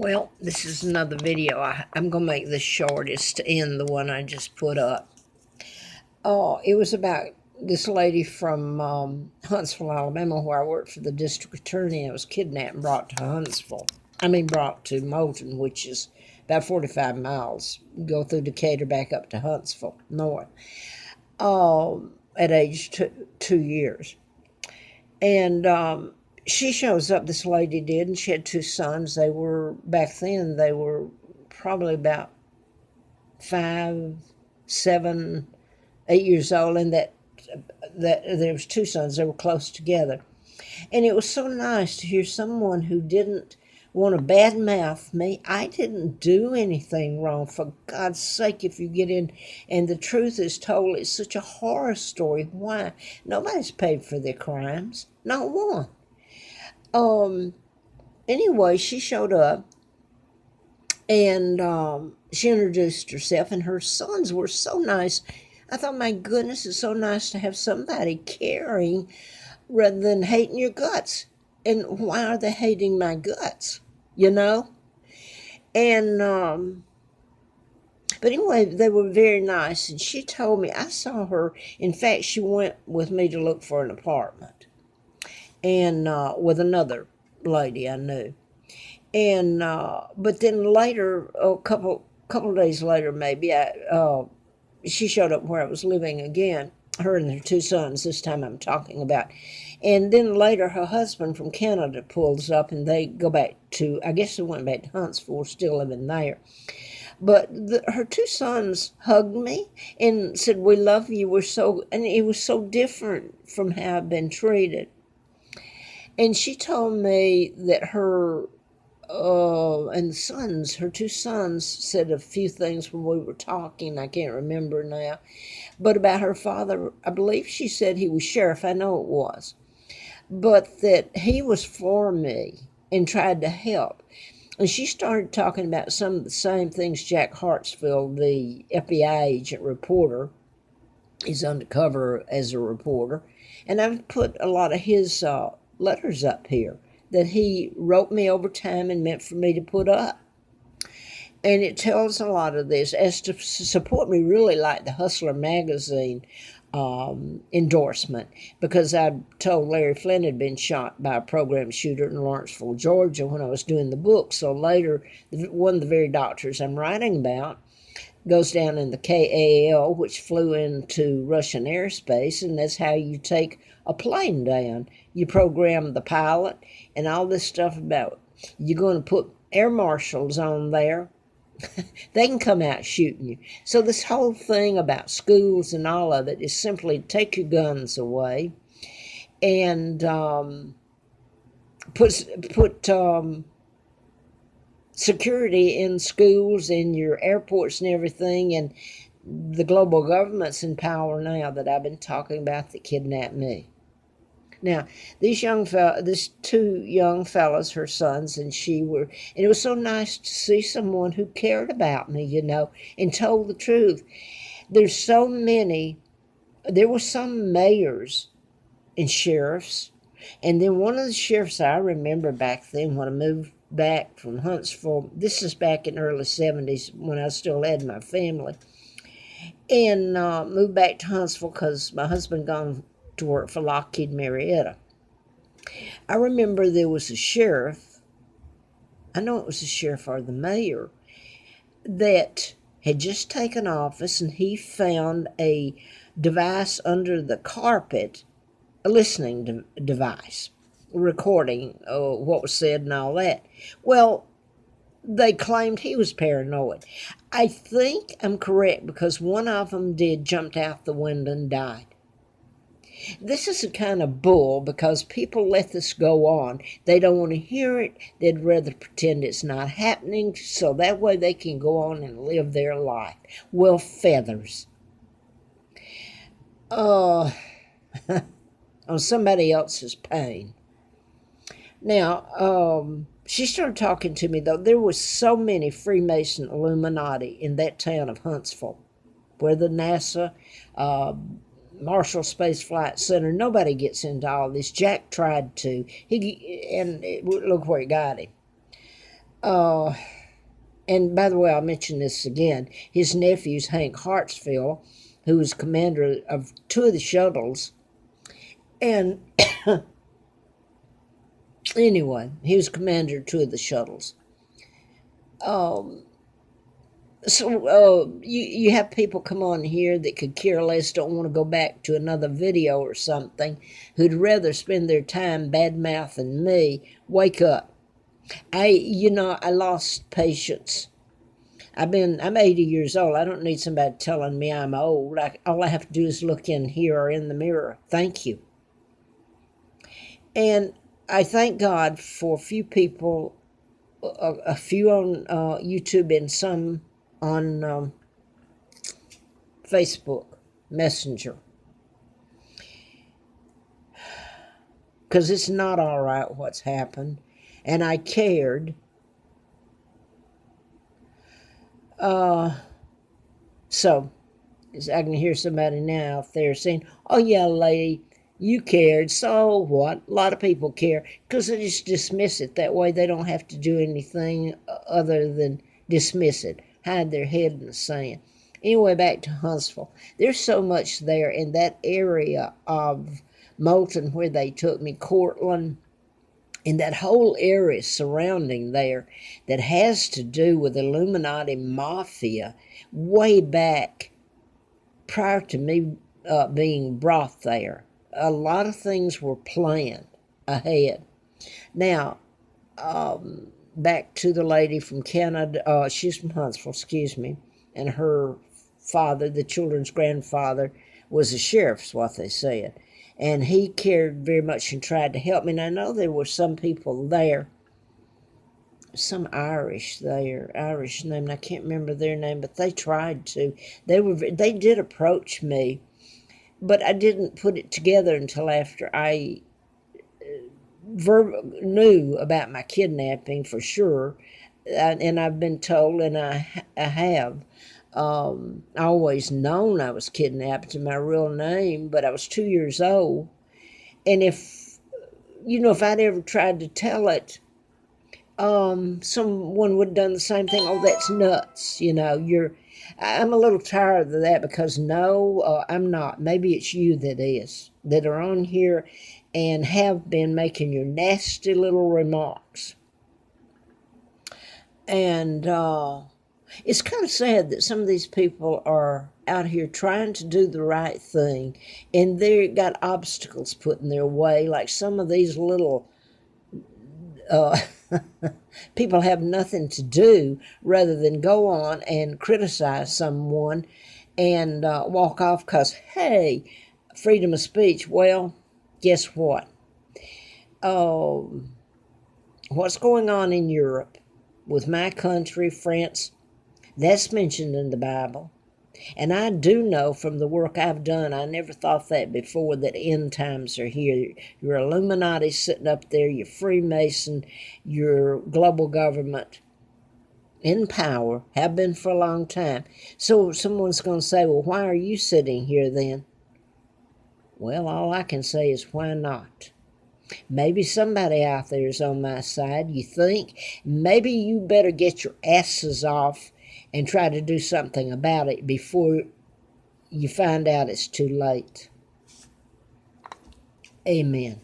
Well, this is another video. I'm going to make this shortest to end the one I just put up. It was about this lady from Huntsville, Alabama, where I worked for the district attorney. I was kidnapped and brought to Huntsville. Brought to Moulton, which is about 45 miles. Go through Decatur back up to Huntsville, north, at age 2 years. And she shows up, this lady did, and she had two sons. Back then, they were probably about 5, 7, 8 years old, and that there was two sons. They were close together. And it was so nice to hear someone who didn't want to badmouth me. I didn't do anything wrong. For God's sake, if you get in and the truth is told, it's such a horror story. Why? Nobody's paid for their crimes. Not one. Anyway, she showed up and she introduced herself, and her sons were so nice. I thought, my goodness, it's so nice to have somebody caring rather than hating your guts. And why are they hating my guts? You know? And, but anyway, they were very nice. And she told me, I saw her. In fact, she went with me to look for an apartment. And with another lady I knew. And, but then later, a couple of days later, maybe, she showed up where I was living again. Her and her two sons, this time I'm talking about. And then later, her husband from Canada pulls up, and they go back to, I guess they went back to Huntsville, still living there. But her two sons hugged me and said, "We love you, and it was so different from how I've been treated." And she told me that her her two sons said a few things when we were talking, I can't remember now, but about her father, I believe she said he was sheriff, I know it was, but that he was for me and tried to help. And she started talking about some of the same things Jack Hartsfield, the FBI agent reporter, is undercover as a reporter, and I've put a lot of his letters up here that he wrote me over time and meant for me to put up. And it tells a lot of this. As to support me, really like the Hustler magazine endorsement, because I told Larry Flynn had been shot by a program shooter in Lawrenceville, Georgia, when I was doing the book. So later, one of the very doctors I'm writing about goes down in the KAL, which flew into Russian airspace, and that's how you take a plane down. You program the pilot and all this stuff about you're going to put air marshals on there. They can come out shooting you. So this whole thing about schools and all of it is simply take your guns away and put security in schools, in your airports and everything, and the global government's in power now that I've been talking about that kidnapped me. Now, these two young fellas, her sons, and it was so nice to see someone who cared about me, and told the truth. There were some mayors and sheriffs, and then one of the sheriffs I remember back then when I moved back from Huntsville, this is back in the early 70s when I still had my family, and moved back to Huntsville because my husband gone to work for Lockheed Marietta. I remember there was a sheriff, I know it was the sheriff or the mayor, that had just taken office, and he found a device under the carpet, a listening device, recording what was said and all that. Well, they claimed he was paranoid. I think I'm correct, because one of them jumped out the window and died. This is a kind of bull, because people let this go on. They don't want to hear it. They'd rather pretend it's not happening, so that way they can go on and live their life. Well, feathers. On somebody else's pain. Now, she started talking to me, though. There were so many Freemason Illuminati in that town of Huntsville, where the NASA Marshall Space Flight Center, nobody gets into all this. Jack tried to. Look where he got him. Uh, and by the way, I'll mention this again. His nephew's Hank Hartsfield, who was commander of two of the shuttles. And anyway, he was commander of two of the shuttles. So you have people come on here that could care less, don't want to go back to another video or something, who'd rather spend their time bad-mouthing me. Wake up. I lost patience. I'm 80 years old. I don't need somebody telling me I'm old. All I have to do is look in here or in the mirror. Thank you. And I thank God for a few people, a few on YouTube and some on Facebook Messenger. Because it's not all right what's happened. And I cared. So, I can hear somebody now out there saying, oh yeah, lady, you cared, so what? A lot of people care, because they just dismiss it. That way they don't have to do anything other than dismiss it, hide their head in the sand. Anyway, back to Huntsville. There's so much there in that area of Moulton where they took me, Cortland, and that whole area surrounding there that has to do with Illuminati Mafia way back prior to me being brought there. A lot of things were planned ahead. Now, back to the lady from Canada, she's from Huntsville, excuse me, and her father, the children's grandfather, was a sheriff, is what they said. And he cared very much and tried to help me. And I know there were some people there, some Irish name, and I can't remember their name, but they tried to. They did approach me, but I didn't put it together until after I knew about my kidnapping for sure. And I've been told, and I have always known I was kidnapped in my real name, but I was 2 years old. And if I'd ever tried to tell it, someone would have done the same thing. Oh, that's nuts. I'm a little tired of that, because no, I'm not. Maybe it's you that are on here and have been making your nasty little remarks. And it's kind of sad that some of these people are out here trying to do the right thing, and they've got obstacles put in their way, like some of these little people have nothing to do rather than go on and criticize someone and walk off because, hey, freedom of speech. Well, guess what? What's going on in Europe with my country, France, that's mentioned in the Bible. And I do know from the work I've done, I never thought that before, that end times are here. Your Illuminati sitting up there, your Freemason, your global government in power, have been for a long time. So someone's going to say, well, why are you sitting here then? Well, all I can say is, why not? Maybe somebody out there is on my side, you think. Maybe you better get your asses off and try to do something about it before you find out it's too late. Amen.